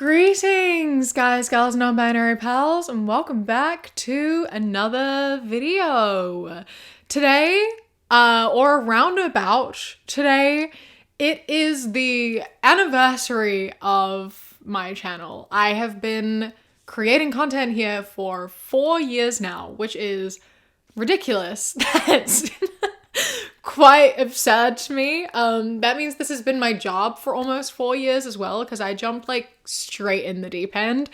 Greetings, guys, gals, non-binary pals, and welcome back to another video. Today, or roundabout today, it is the anniversary of my channel. I have been creating content here for 4 years now, which is ridiculous. That's quite absurd to me. That means this has been my job for almost 4 years as well, because I jumped like straight in the deep end.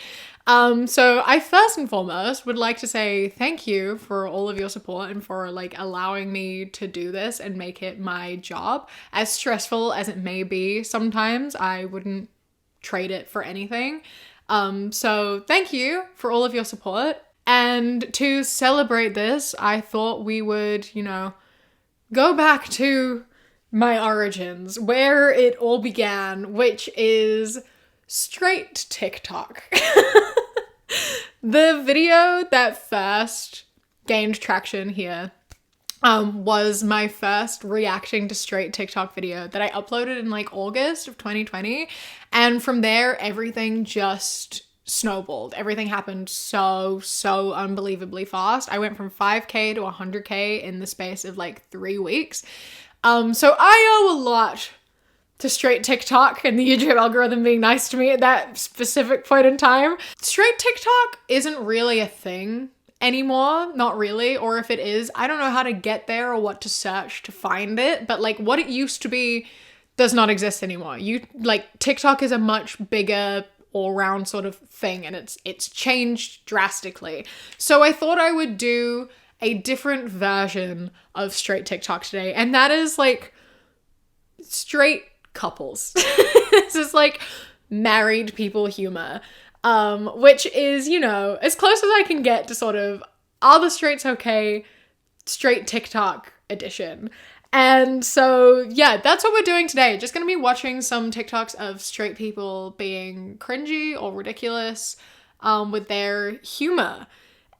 So I first and foremost would like to say thank you for all of your support and for like allowing me to do this and make it my job. As stressful as it may be sometimes, I wouldn't trade it for anything. So thank you for all of your support. And to celebrate this, I thought we would, go back to my origins, where it all began, which is straight TikTok. The video that first gained traction here was my first reacting to straight TikTok video that I uploaded in like August of 2020. And from there, everything just snowballed. Everything happened so unbelievably fast. I went from 5K to 100K in the space of like 3 weeks. So I owe a lot to straight TikTok and the YouTube algorithm being nice to me at that specific point in time. Straight TikTok isn't really a thing anymore, not really, or if it is, I don't know how to get there or what to search to find it, but like what it used to be does not exist anymore. TikTok is a much bigger all-round sort of thing, and it's changed drastically. So I thought I would do a different version of straight TikTok today, and that is like straight couples. This is like married people humor, which is, as close as I can get to sort of are the straights okay straight TikTok edition. And so, yeah, that's what we're doing today. Just gonna be watching some TikToks of straight people being cringy or ridiculous with their humor.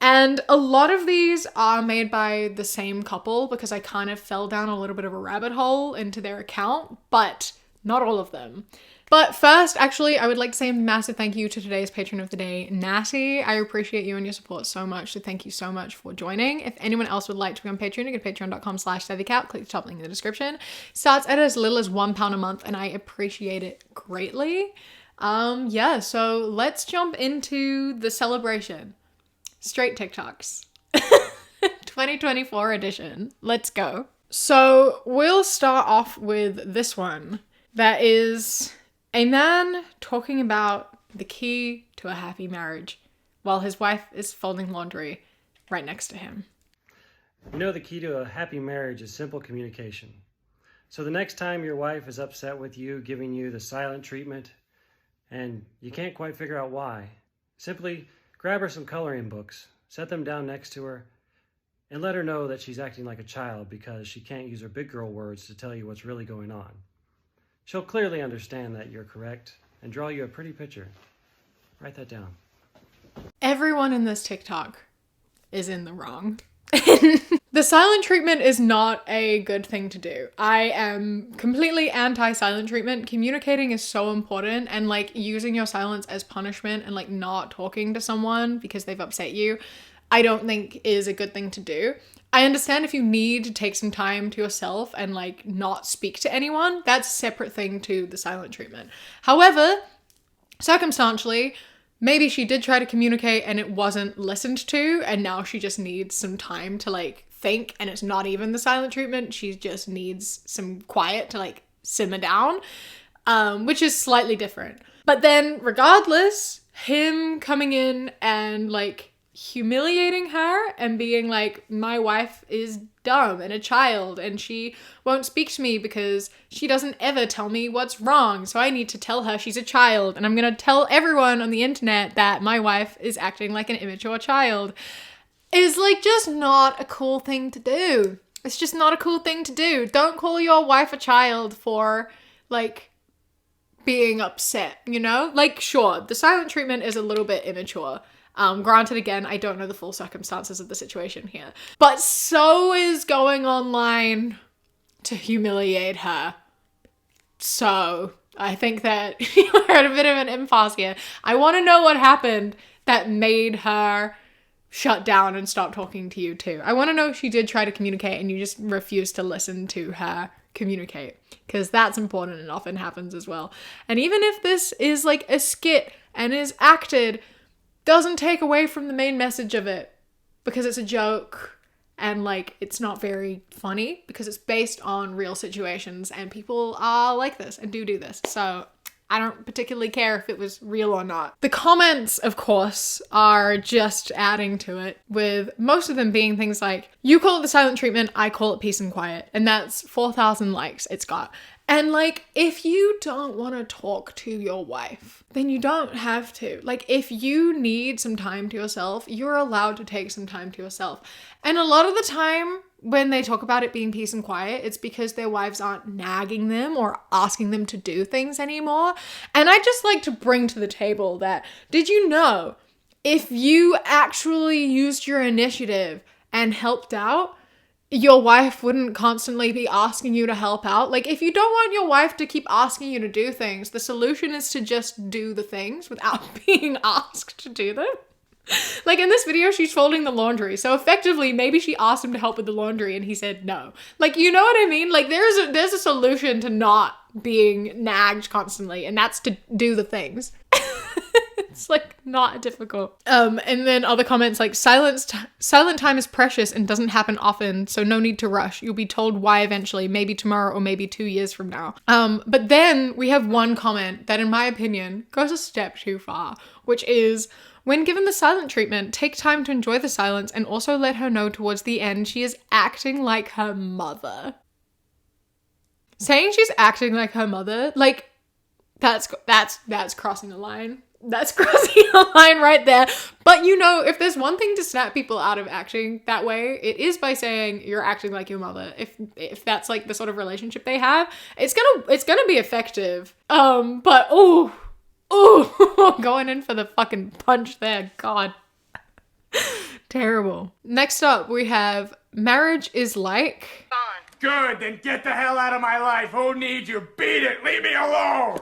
And a lot of these are made by the same couple because I kind of fell down a little bit of a rabbit hole into their account, but not all of them. But first, actually, I would like to say a massive thank you to today's patron of the day, Natty. I appreciate you and your support so much, so thank you so much for joining. If anyone else would like to become Patreon, you go to patreon.com/SavvyCat, click the top link in the description. Starts at as little as £1 a month, and I appreciate it greatly. So let's jump into the celebration. Straight TikToks. 2024 edition. Let's go. So we'll start off with this one. That is a man talking about the key to a happy marriage while his wife is folding laundry right next to him. The key to a happy marriage is simple communication. So the next time your wife is upset with you, giving you the silent treatment, and you can't quite figure out why, simply grab her some coloring books, set them down next to her, and let her know that she's acting like a child because she can't use her big girl words to tell you what's really going on. She'll clearly understand that you're correct and draw you a pretty picture. Write that down. Everyone in this TikTok is in the wrong. The silent treatment is not a good thing to do. I am completely anti-silent treatment. Communicating is so important, and like using your silence as punishment and like not talking to someone because they've upset you, I don't think is a good thing to do. I understand if you need to take some time to yourself and like not speak to anyone, that's a separate thing to the silent treatment. However, circumstantially, maybe she did try to communicate and it wasn't listened to, and now she just needs some time to like think, and it's not even the silent treatment. She just needs some quiet to like simmer down, which is slightly different. But then regardless, him coming in and like humiliating her and being like, my wife is dumb and a child and she won't speak to me because she doesn't ever tell me what's wrong, so I need to tell her she's a child, and I'm gonna tell everyone on the internet that my wife is acting like an immature child, is like just not a cool thing to do. It's just not a cool thing to do. Don't call your wife a child for like being upset, Like, sure, the silent treatment is a little bit immature. Granted, again, I don't know the full circumstances of the situation here, but so is going online to humiliate her. So I think that you're at a bit of an impasse here. I want to know what happened that made her shut down and stop talking to you too. I want to know if she did try to communicate and you just refused to listen to her communicate, because that's important and often happens as well. And even if this is like a skit and is acted, doesn't take away from the main message of it, because it's a joke and like it's not very funny, because it's based on real situations and people are like this and do this. So I don't particularly care if it was real or not. The comments, of course, are just adding to it, with most of them being things like, you call it the silent treatment, I call it peace and quiet. And that's 4,000 likes it's got. And like, if you don't want to talk to your wife, then you don't have to. Like, if you need some time to yourself, you're allowed to take some time to yourself. And a lot of the time, when they talk about it being peace and quiet, it's because their wives aren't nagging them or asking them to do things anymore. And I just like to bring to the table that, did you know, if you actually used your initiative and helped out, your wife wouldn't constantly be asking you to help out? Like, if you don't want your wife to keep asking you to do things, the solution is to just do the things without being asked to do them. Like in this video, she's folding the laundry. So effectively, maybe she asked him to help with the laundry and he said no. Like, you know what I mean? Like, there's a solution to not being nagged constantly, and that's to do the things. It's like not difficult. And then other comments like, silent time is precious and doesn't happen often, so no need to rush. You'll be told why eventually, maybe tomorrow or maybe 2 years from now. But then we have one comment that, in my opinion, goes a step too far, which is, when given the silent treatment, take time to enjoy the silence and also let her know towards the end she is acting like her mother. Saying she's acting like her mother, like, that's crossing the line. That's crossing a line right there. But you know, if there's one thing to snap people out of acting that way, it is by saying you're acting like your mother. If that's like the sort of relationship they have, it's gonna be effective. But oh, going in for the fucking punch there. God. Terrible. Next up, we have marriage is like. Good, then get the hell out of my life. Who needs you? Beat it. Leave me alone.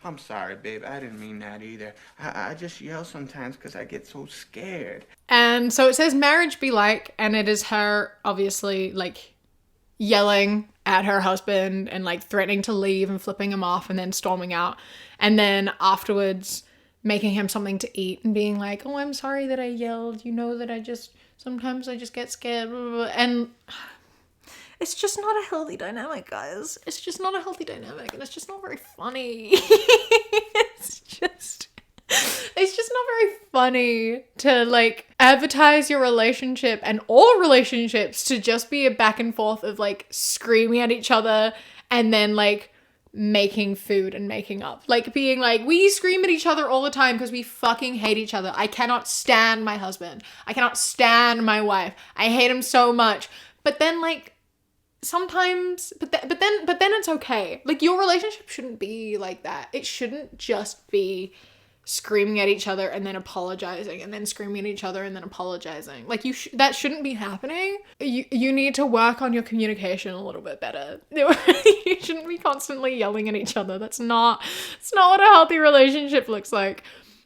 I'm sorry, babe. I didn't mean that either. I just yell sometimes because I get so scared. And so it says marriage be like, and it is her obviously like yelling at her husband and like threatening to leave and flipping him off and then storming out. And then afterwards making him something to eat and being like, oh, I'm sorry that I yelled. You know that sometimes I just get scared. And it's just not a healthy dynamic, guys. It's just not a healthy dynamic, and it's just not very funny. It's just not very funny to like advertise your relationship and all relationships to just be a back and forth of like screaming at each other and then like making food and making up. Like being like, we scream at each other all the time because we fucking hate each other. I cannot stand my husband. I cannot stand my wife. I hate him so much. But then like sometimes, but then it's okay. Like, your relationship shouldn't be like that. It shouldn't just be screaming at each other and then apologizing and then screaming at each other and then apologizing. Like, that shouldn't be happening. You need to work on your communication a little bit better. You shouldn't be constantly yelling at each other. It's not what a healthy relationship looks like.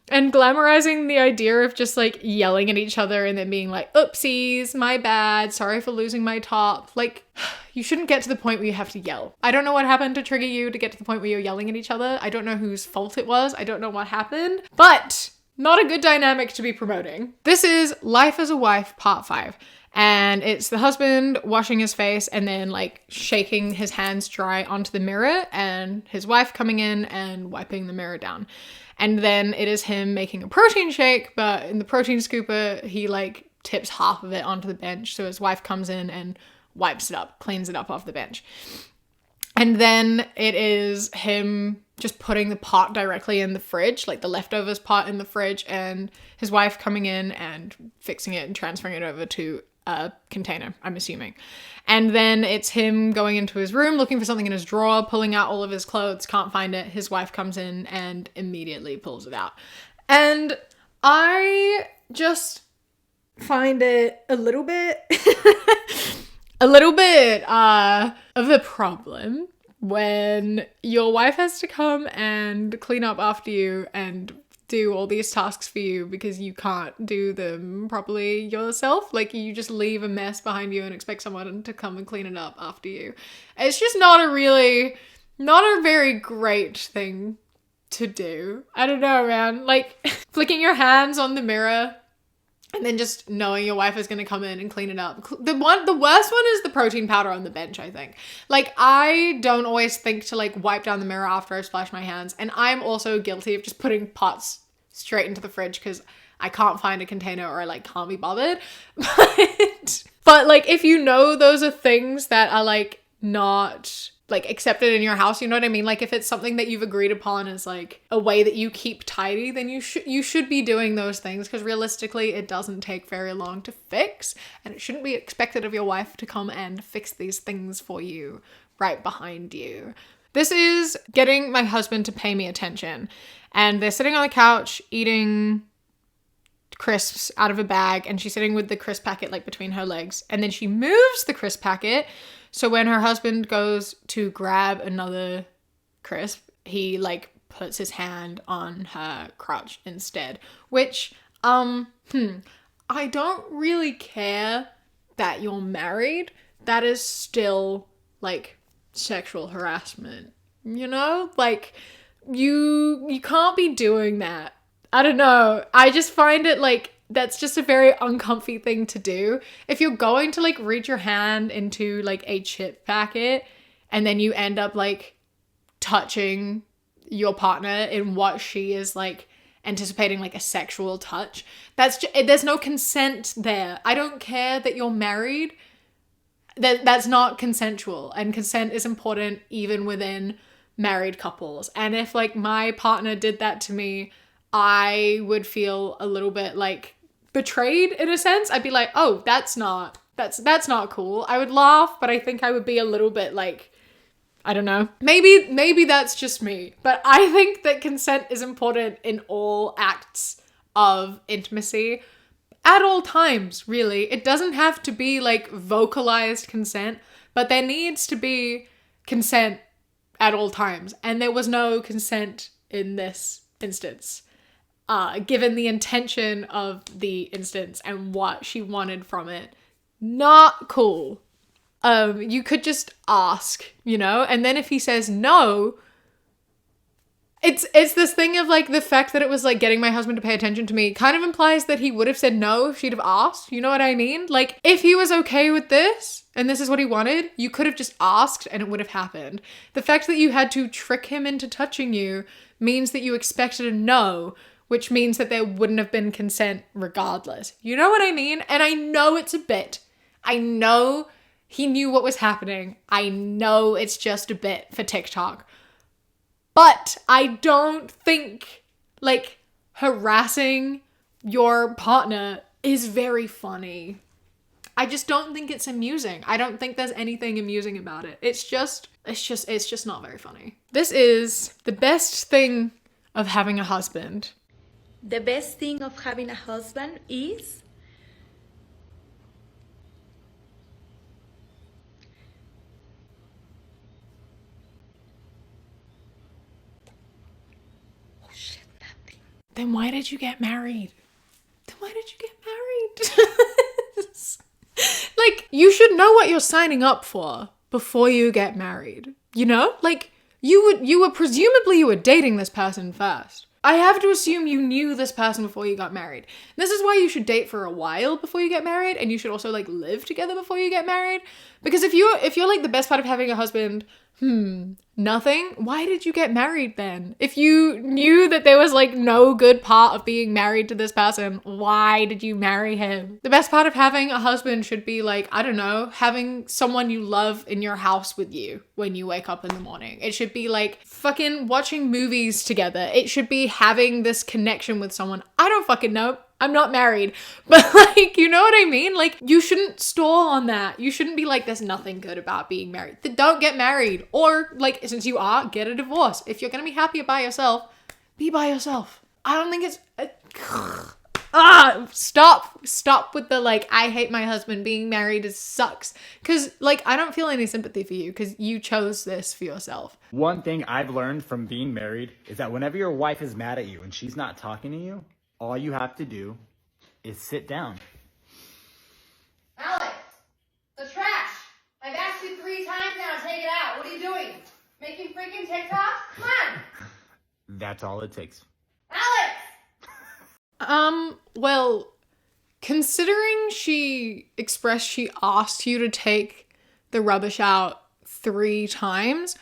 And glamorizing the idea of just like yelling at each other and then being like, oopsies, my bad, sorry for losing my top. Like, you shouldn't get to the point where you have to yell. I don't know what happened to trigger you to get to the point where you're yelling at each other. I don't know whose fault it was. I don't know what happened, but not a good dynamic to be promoting. This is Life as a Wife Part 5. And it's the husband washing his face and then like shaking his hands dry onto the mirror, and his wife coming in and wiping the mirror down. And then it is him making a protein shake, but in the protein scooper, he like tips half of it onto the bench. So his wife comes in and wipes it up, cleans it up off the bench. And then it is him just putting the pot directly in the fridge, like the leftovers pot in the fridge, and his wife coming in and fixing it and transferring it over to a container, I'm assuming. And then it's him going into his room, looking for something in his drawer, pulling out all of his clothes, can't find it. His wife comes in and immediately pulls it out. And I just find it a little bit of a problem when your wife has to come and clean up after you and do all these tasks for you because you can't do them properly yourself. Like, you just leave a mess behind you and expect someone to come and clean it up after you. It's just not a very great thing to do. I don't know, man. Like, flicking your hands on the mirror and then just knowing your wife is going to come in and clean it up. The worst one is the protein powder on the bench, I think. Like, I don't always think to like wipe down the mirror after I splash my hands. And I'm also guilty of just putting pots straight into the fridge because I can't find a container or I like can't be bothered. But like, if you know those are things that are like not like accepted in your house, you know what I mean? Like, if it's something that you've agreed upon as like a way that you keep tidy, then you should be doing those things, because realistically it doesn't take very long to fix, and it shouldn't be expected of your wife to come and fix these things for you right behind you. This is getting my husband to pay me attention, and they're sitting on the couch eating crisps out of a bag, and she's sitting with the crisp packet like between her legs, and then she moves the crisp packet. So when her husband goes to grab another crisp, he like puts his hand on her crotch instead, which, I don't really care that you're married. That is still like sexual harassment, you know? Like, you can't be doing that. I don't know. I just find it like, that's just a very uncomfy thing to do. If you're going to like reach your hand into like a chip packet and then you end up like touching your partner in what she is like anticipating like a sexual touch, there's no consent there. I don't care that you're married. That's not consensual, and consent is important even within married couples. And if like my partner did that to me, I would feel a little bit like betrayed in a sense. I'd be like, oh, that's not cool. I would laugh, but I think I would be a little bit like, I don't know. Maybe that's just me, but I think that consent is important in all acts of intimacy at all times, really. It doesn't have to be like vocalized consent, but there needs to be consent at all times. And there was no consent in this instance. Given the intention of the instance and what she wanted from it. Not cool. You could just ask, you know? And then if he says no, it's this thing of like the fact that it was like getting my husband to pay attention to me kind of implies that he would have said no if she'd have asked. You know what I mean? Like, if he was okay with this and this is what he wanted, you could have just asked and it would have happened. The fact that you had to trick him into touching you means that you expected a no, which means that there wouldn't have been consent regardless. You know what I mean? And I know it's a bit. I know he knew what was happening. I know it's just a bit for TikTok. But I don't think, like, harassing your partner is very funny. I just don't think it's amusing. I don't think there's anything amusing about it. It's just not very funny. This is the best thing of having a husband. The best thing of having a husband is nothing. Then why did you get married? Like, you should know what you're signing up for before you get married. You know? Like, you were dating this person first. I have to assume you knew this person before you got married. This is why you should date for a while before you get married, and you should also like live together before you get married. Because if you're like the best part of having a husband, nothing, why did you get married then? If you knew that there was like no good part of being married to this person, why did you marry him? The best part of having a husband should be like, I don't know, having someone you love in your house with you when you wake up in the morning. It should be like fucking watching movies together. It should be having this connection with someone. I don't fucking know. I'm not married, but like, you know what I mean? Like, you shouldn't stall on that. You shouldn't be like, there's nothing good about being married. Don't get married. Or like, since you are, get a divorce. If you're going to be happier by yourself, be by yourself. I don't think it's, Stop with the like, I hate my husband, being married sucks. Because like, I don't feel any sympathy for you because you chose this for yourself. One thing I've learned from being married is that whenever your wife is mad at you and she's not talking to you, all you have to do is sit down. Alex, the trash. I've asked you 3 times now to take it out. What are you doing? Making freaking TikTok? Come on. That's all it takes. Alex! Well, considering she expressed she asked you to take the rubbish out 3 times,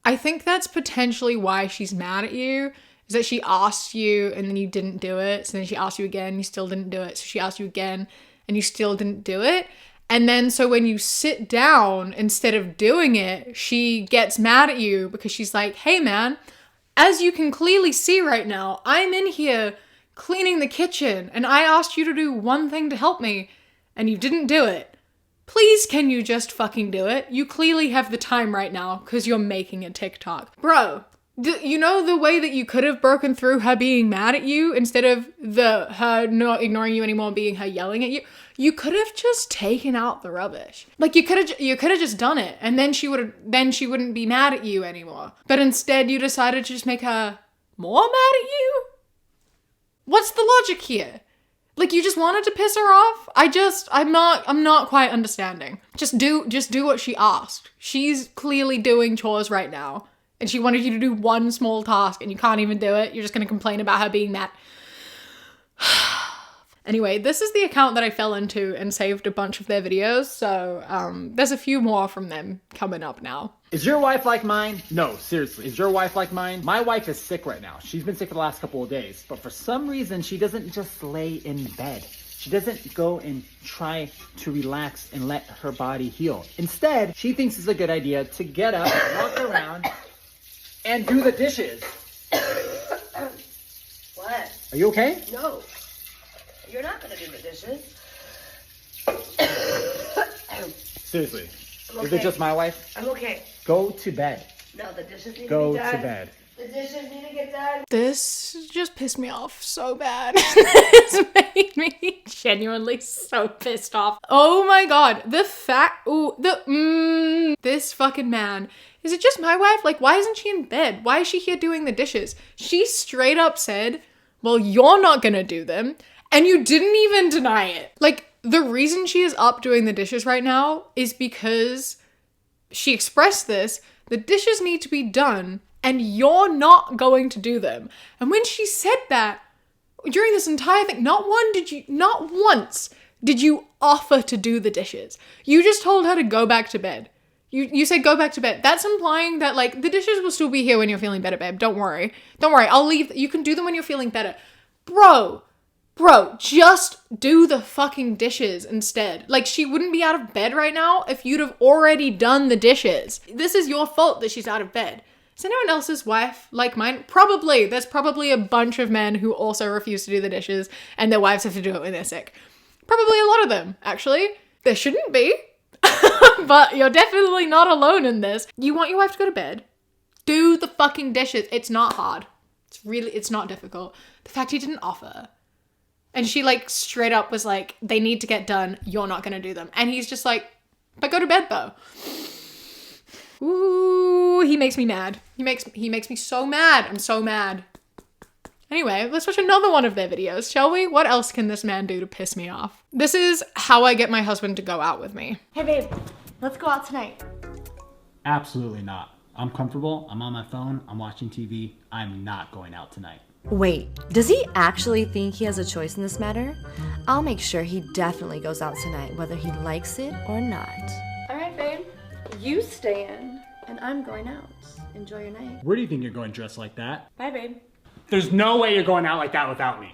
I think that's potentially why she's mad at you, is that she asked you and then you didn't do it. So then she asked you again, you still didn't do it. So she asked you again and you still didn't do it. And then so when you sit down instead of doing it, she gets mad at you because she's like, hey man, as you can clearly see right now, I'm in here cleaning the kitchen and I asked you to do one thing to help me and you didn't do it. Please, can you just fucking do it? You clearly have the time right now because you're making a TikTok. Bro, you know the way that you could have broken through her being mad at you instead of her not ignoring you anymore, being her yelling at you? You could have just taken out the rubbish. Like you could have just done it and then she wouldn't be mad at you anymore. But instead you decided to just make her more mad at you? What's the logic here? Like you just wanted to piss her off? I'm not quite understanding. Just do what she asked. She's clearly doing chores right now and she wanted you to do one small task and you can't even do it. You're just going to complain about her being mad. Anyway, this is the account that I fell into and saved a bunch of their videos, so there's a few more from them coming up now. Is your wife like mine? No, seriously, is your wife like mine? My wife is sick right now. She's been sick for the last couple of days, but for some reason, she doesn't just lay in bed. She doesn't go and try to relax and let her body heal. Instead, she thinks it's a good idea to get up, walk around, and do the dishes. What? Are you okay? No. You're not gonna do the dishes. Seriously, I'm is okay. it just my wife? I'm okay. Go to bed. No, the dishes need Go to be to done. bed. The dishes need to get done. This just pissed me off so bad. This made me genuinely so pissed off. Oh my god, this fucking man. Is it just my wife? Like, why isn't she in bed? Why is she here doing the dishes? She straight up said, well, you're not gonna do them. And you didn't even deny it. Like, the reason she is up doing the dishes right now is because she expressed this. The dishes need to be done and you're not going to do them. And when she said that, during this entire thing, not once did you offer to do the dishes. You just told her to go back to bed. You said go back to bed. That's implying that like the dishes will still be here when you're feeling better, babe. Don't worry. I'll leave. You can do them when you're feeling better. Bro, just do the fucking dishes instead. Like, she wouldn't be out of bed right now if you'd have already done the dishes. This is your fault that she's out of bed. Is anyone else's wife like mine? Probably. There's probably a bunch of men who also refuse to do the dishes and their wives have to do it when they're sick. Probably a lot of them, actually. There shouldn't be. But you're definitely not alone in this. You want your wife to go to bed? Do the fucking dishes. It's not hard. It's not difficult. The fact he didn't offer. And she like straight up was like, they need to get done. You're not going to do them. And he's just like, but go to bed though. Ooh, he makes me mad. He makes me so mad. I'm so mad. Anyway, let's watch another one of their videos, shall we? What else can this man do to piss me off? This is how I get my husband to go out with me. Hey babe, let's go out tonight. Absolutely not. I'm comfortable. I'm on my phone. I'm watching TV. I'm not going out tonight. Wait, does he actually think he has a choice in this matter? I'll make sure he definitely goes out tonight, whether he likes it or not. All right, babe. You stay in, and I'm going out. Enjoy your night. Where do you think you're going dressed like that? Bye, babe. There's no way you're going out like that without me.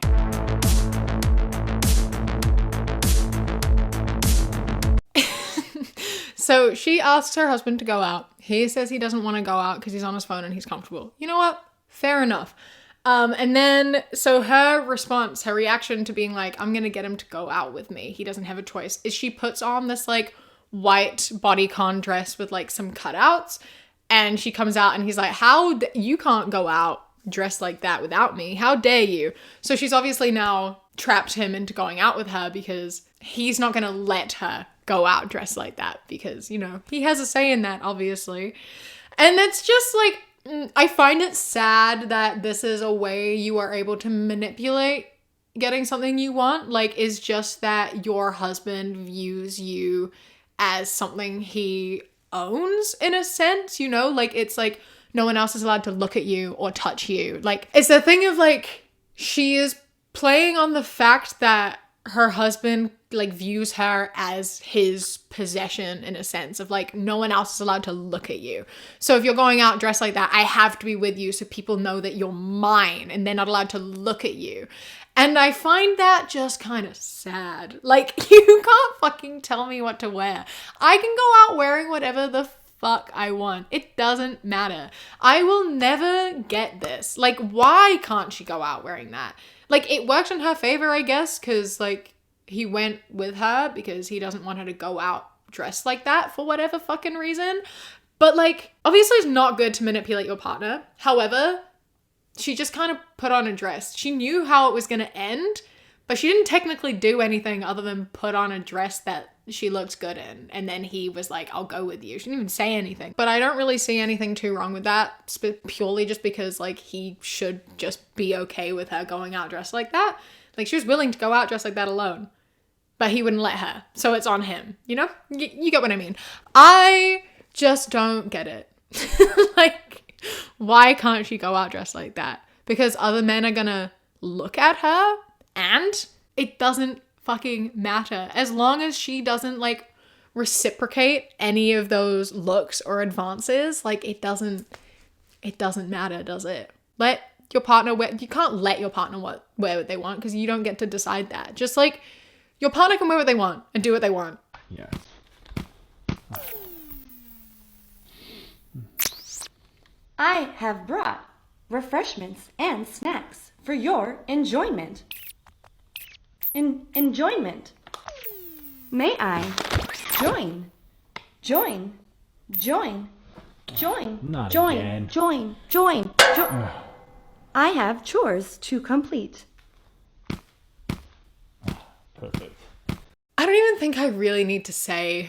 So she asks her husband to go out. He says he doesn't want to go out because he's on his phone and he's comfortable. You know what? Fair enough. And then, so her response, her reaction to being like, I'm going to get him to go out with me. He doesn't have a choice. Is she puts on this like white bodycon dress with like some cutouts. And she comes out and he's like, you can't go out dressed like that without me. How dare you? So she's obviously now trapped him into going out with her because he's not going to let her go out dressed like that because, you know, he has a say in that, obviously. And it's just like, I find it sad that this is a way you are able to manipulate getting something you want. Like, is just that your husband views you as something he owns in a sense, you know? Like, it's like no one else is allowed to look at you or touch you. Like, it's the thing of like, she is playing on the fact that her husband like views her as his possession in a sense of like, no one else is allowed to look at you. So if you're going out dressed like that, I have to be with you so people know that you're mine and they're not allowed to look at you. And I find that just kind of sad. Like, you can't fucking tell me what to wear. I can go out wearing whatever the fuck I want. It doesn't matter. I will never get this. Like, why can't she go out wearing that? Like, it worked in her favor, I guess, because, like, he went with her because he doesn't want her to go out dressed like that for whatever fucking reason. But, like, obviously it's not good to manipulate your partner. However, she just kind of put on a dress. She knew how it was going to end, but she didn't technically do anything other than put on a dress that she looked good in. And then he was like, I'll go with you. She didn't even say anything. But I don't really see anything too wrong with that, purely just because, like, he should just be okay with her going out dressed like that. Like, she was willing to go out dressed like that alone, but he wouldn't let her. So it's on him, you know? You get what I mean. I just don't get it. Like, why can't she go out dressed like that? Because other men are gonna look at her, and it doesn't fucking matter. As long as she doesn't, like, reciprocate any of those looks or advances, like, it doesn't matter, does it? Let your partner wear, you can't let your partner wear what they want because you don't get to decide that. Just like, your partner can wear what they want and do what they want. Yes. I have brought refreshments and snacks for your enjoyment. Enjoyment. May I join? Not Join. again. Join. I have chores to complete. Perfect. I don't even think I really need to say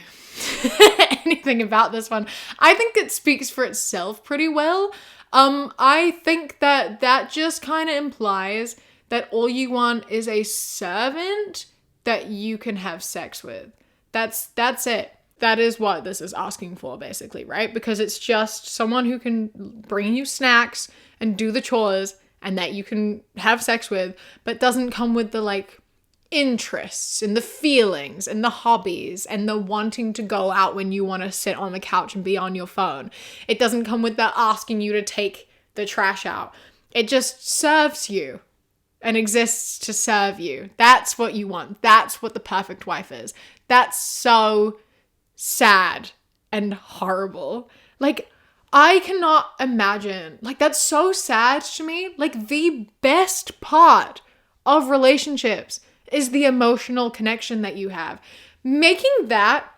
anything about this one. I think it speaks for itself pretty well. I think that just kind of implies that all you want is a servant that you can have sex with. That's it. That is what this is asking for, basically, right? Because it's just someone who can bring you snacks and do the chores and that you can have sex with, but doesn't come with the, like, interests and the feelings and the hobbies and the wanting to go out when you want to sit on the couch and be on your phone. It doesn't come with the asking you to take the trash out. It just serves you and exists to serve you. That's what you want. That's what the perfect wife is. That's so sad and horrible. Like, I cannot imagine. Like, that's so sad to me. Like, the best part of relationships is the emotional connection that you have. Making that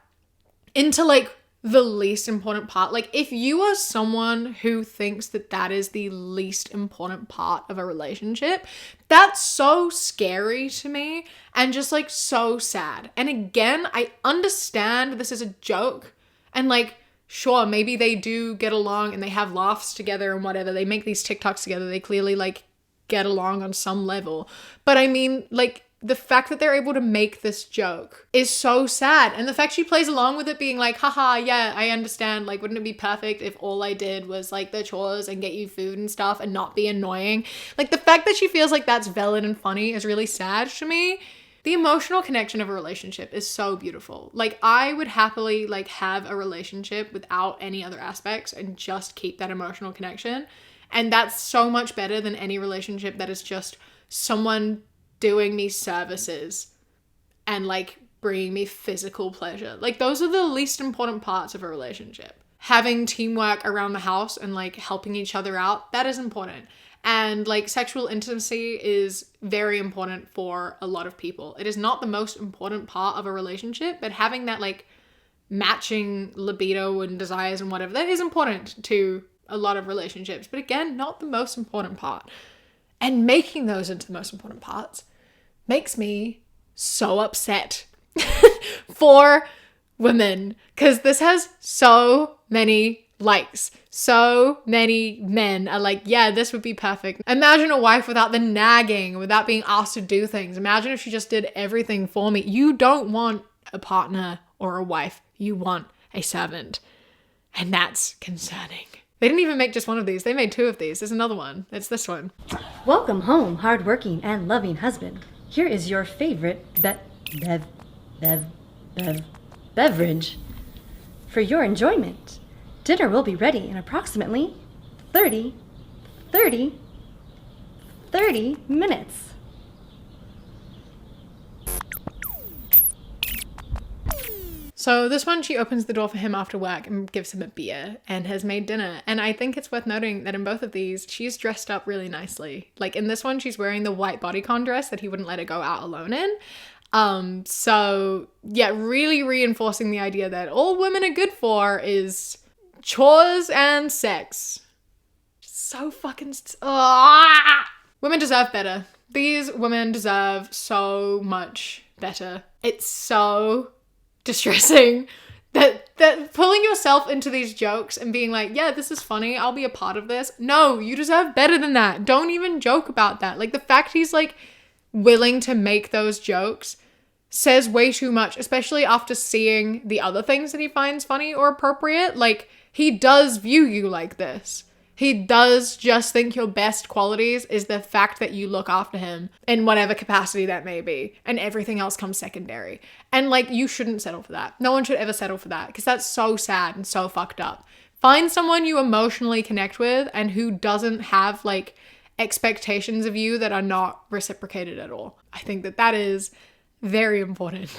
into, like, the least important part. Like, if you are someone who thinks that that is the least important part of a relationship, that's so scary to me and just, like, so sad. And again, I understand this is a joke and, like, sure, maybe they do get along and they have laughs together and whatever. They make these TikToks together. They clearly, like, get along on some level. But I mean, like, the fact that they're able to make this joke is so sad. And the fact she plays along with it being like, haha, yeah, I understand. Like, wouldn't it be perfect if all I did was, like, the chores and get you food and stuff and not be annoying? Like, the fact that she feels like that's valid and funny is really sad to me. The emotional connection of a relationship is so beautiful. Like, I would happily, like, have a relationship without any other aspects and just keep that emotional connection. And that's so much better than any relationship that is just someone doing me services and, like, bringing me physical pleasure. Like, those are the least important parts of a relationship. Having teamwork around the house and, like, helping each other out, that is important. And, like, sexual intimacy is very important for a lot of people. It is not the most important part of a relationship, but having that, like, matching libido and desires and whatever, that is important to a lot of relationships, but again, not the most important part. And making those into the most important parts makes me so upset for women, because this has so many likes. So many men are like, yeah, this would be perfect. Imagine a wife without the nagging, without being asked to do things. Imagine if she just did everything for me. You don't want a partner or a wife. You want a servant. And that's concerning. They didn't even make just one of these. They made 2 of these. There's another one. It's this one. Welcome home, hardworking and loving husband. Here is your favorite beverage for your enjoyment. Dinner will be ready in approximately 30 minutes. So this one, she opens the door for him after work and gives him a beer and has made dinner. And I think it's worth noting that in both of these, she's dressed up really nicely. Like in this one, she's wearing the white bodycon dress that he wouldn't let her go out alone in. So yeah, really reinforcing the idea that all women are good for is chores and sex. So fucking... Women deserve better. These women deserve so much better. It's so distressing that pulling yourself into these jokes and being like, yeah, this is funny, I'll be a part of this. No, you deserve better than that. Don't even joke about that. Like the fact he's like willing to make those jokes says way too much, especially after seeing the other things that he finds funny or appropriate. Like he does view you like this. He does just think your best qualities is the fact that you look after him in whatever capacity that may be, and everything else comes secondary. And like, you shouldn't settle for that. No one should ever settle for that, because that's so sad and so fucked up. Find someone you emotionally connect with and who doesn't have like expectations of you that are not reciprocated at all. I think that is very important.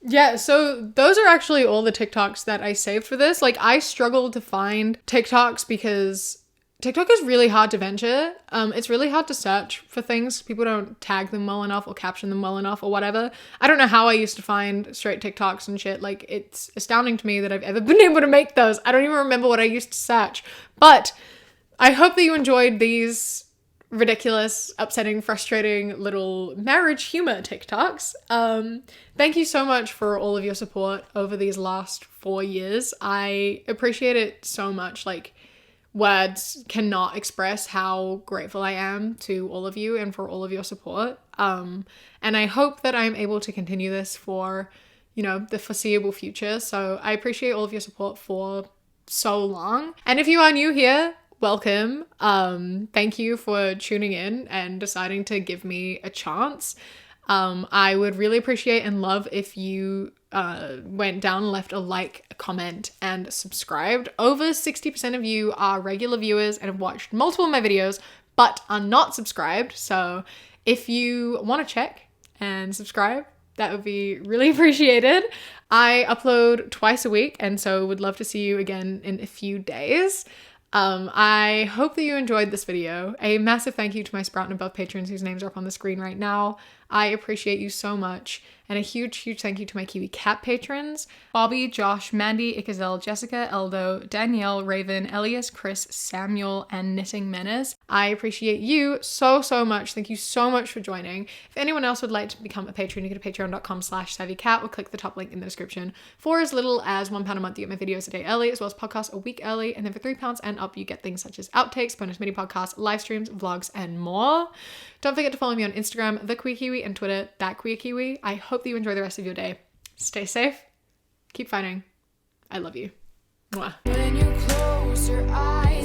Yeah, so those are actually all the TikToks that I saved for this. Like, I struggled to find TikToks because TikTok is really hard to venture. It's really hard to search for things. People don't tag them well enough or caption them well enough or whatever. I don't know how I used to find straight TikToks and shit. Like, it's astounding to me that I've ever been able to make those. I don't even remember what I used to search. But I hope that you enjoyed these ridiculous, upsetting, frustrating little marriage humor TikToks. Thank you so much for all of your support over these last 4 years. I appreciate it so much. Like, words cannot express how grateful I am to all of you and for all of your support. And I hope that I'm able to continue this for, you know, the foreseeable future. So I appreciate all of your support for so long. And if you are new here, welcome. Thank you for tuning in and deciding to give me a chance. I would really appreciate and love if you went down and left a like, a comment, and subscribed. Over 60% of you are regular viewers and have watched multiple of my videos, but are not subscribed. So if you want to check and subscribe, that would be really appreciated. I upload twice a week, and so would love to see you again in a few days. I hope that you enjoyed this video. A massive thank you to my Sprout and Above patrons whose names are up on the screen right now. I appreciate you so much. And a huge, huge thank you to my Kiwi Cat patrons: Bobby, Josh, Mandy, Ikazel, Jessica, Eldo, Danielle, Raven, Elias, Chris, Samuel, and Knitting Menace. I appreciate you so, so much. Thank you so much for joining. If anyone else would like to become a patron, you go to patreon.com/savvycat or click the top link in the description. For as little as £1 a month, you get my videos a day early, as well as podcasts a week early. And then for £3 and up, you get things such as outtakes, bonus mini podcasts, live streams, vlogs, and more. Don't forget to follow me on Instagram, The Queer Kiwi, and Twitter, That Queer Kiwi. I hope that you enjoy the rest of your day. Stay safe. Keep fighting. I love you. Mwah. When you close your eyes.